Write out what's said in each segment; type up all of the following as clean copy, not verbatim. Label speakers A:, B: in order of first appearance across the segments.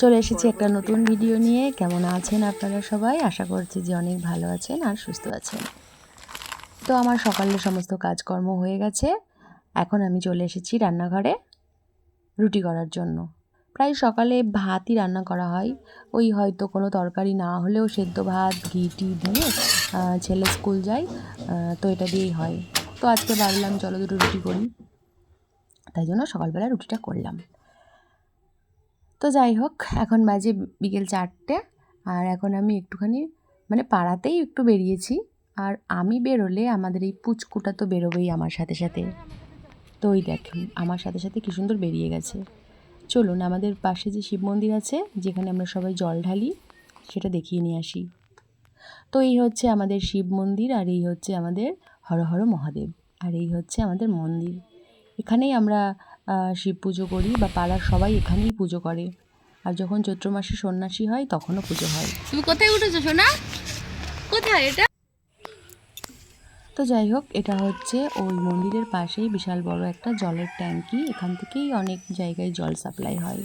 A: চলে এসেছি একটা নতুন ভিডিও নিয়ে। কেমন আছেন আপনারা সবাই? আশা করছি যে অনেক ভালো আছেন আর সুস্থ আছেন। তো আমার সকালের সমস্ত কাজকর্ম হয়ে গেছে। এখন আমি চলে এসেছি রান্নাঘরে রুটি করার জন্য। প্রায় সকালে ভাতই রান্না করা হয়। ওই হয়তো কোনো তরকারি না হলেও সেদ্ধ ভাত ঘি টি দিয়ে ছেলে স্কুল যায়, তো এটা দিয়েই হয়। তো আজকে ভাবলাম চলো দুটো রুটি করি, তাই জন্য সকালবেলা রুটিটা করলাম। তো যাই হোক, এখন বাজে বিকেল 4টে, আর এখন আমি একটুখানি পাড়াতেই একটু বেরিয়েছি। আর আমি বেরোলে আমাদের এই পুচকুটা তো বেরোবেই আমার সাথে সাথে। তো ওই দেখুন আমার সাথে সাথে কী সুন্দর বেরিয়ে গেছে। চলুন আমাদের পাশে যে শিব মন্দির আছে, যেখানে আমরা সবাই জল ঢালি, সেটা দেখিয়ে নিয়ে আসি। তো এই হচ্ছে আমাদের শিব মন্দির, আর এই হচ্ছে আমাদের হর হর মহাদেব, আর এই হচ্ছে আমাদের মন্দির। এখানেই আমরা শিব পুজো করি, বা পাড়ার সবাই এখানেই পুজো করে। আর যখন চৈত্র মাসে সন্ন্যাসী হয় তখনও পুজো হয়।
B: তুমি কোথায় উঠেছো সোনা? কোথায় এটা?
A: তো যাই হোক, এটা হচ্ছে ওই মন্দিরের পাশেই বিশাল বড় একটা জলের ট্যাঙ্কি। এখান থেকেই অনেক জায়গায় জল সাপ্লাই হয়।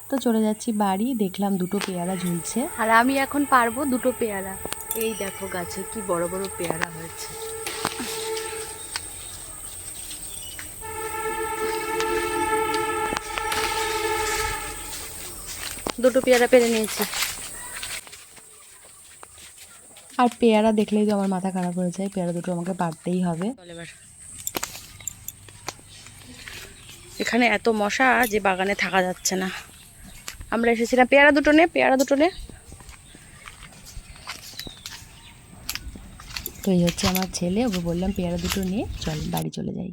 A: তো চলে যাচ্ছি বাড়ি। দেখলাম দুটো পেয়ারা ঝুলছে,
B: আর আমি এখন পারবো দুটো পেয়ারা। এই দেখো গাছে কি বড় বড় পেয়ারা হয়েছে। দুটো পেয়ারা পেরে নিয়েছি।
A: আর পেয়ারা দেখলেই তো আমার মাথা খারাপ হয়ে যায়। পেয়ারা দুটো আমাকে পারতেই হবে।
B: এখানে এত মশা যে বাগানে থাকা যাচ্ছে না। আমরা এসেছিলাম পেয়ারা দুটো নে, পেয়ারা দুটো নে।
A: তো এই হচ্ছে আমার ছেলে, ওকে বললাম পেয়ারা দুটো নিয়ে চল বাড়ি চলে যাই।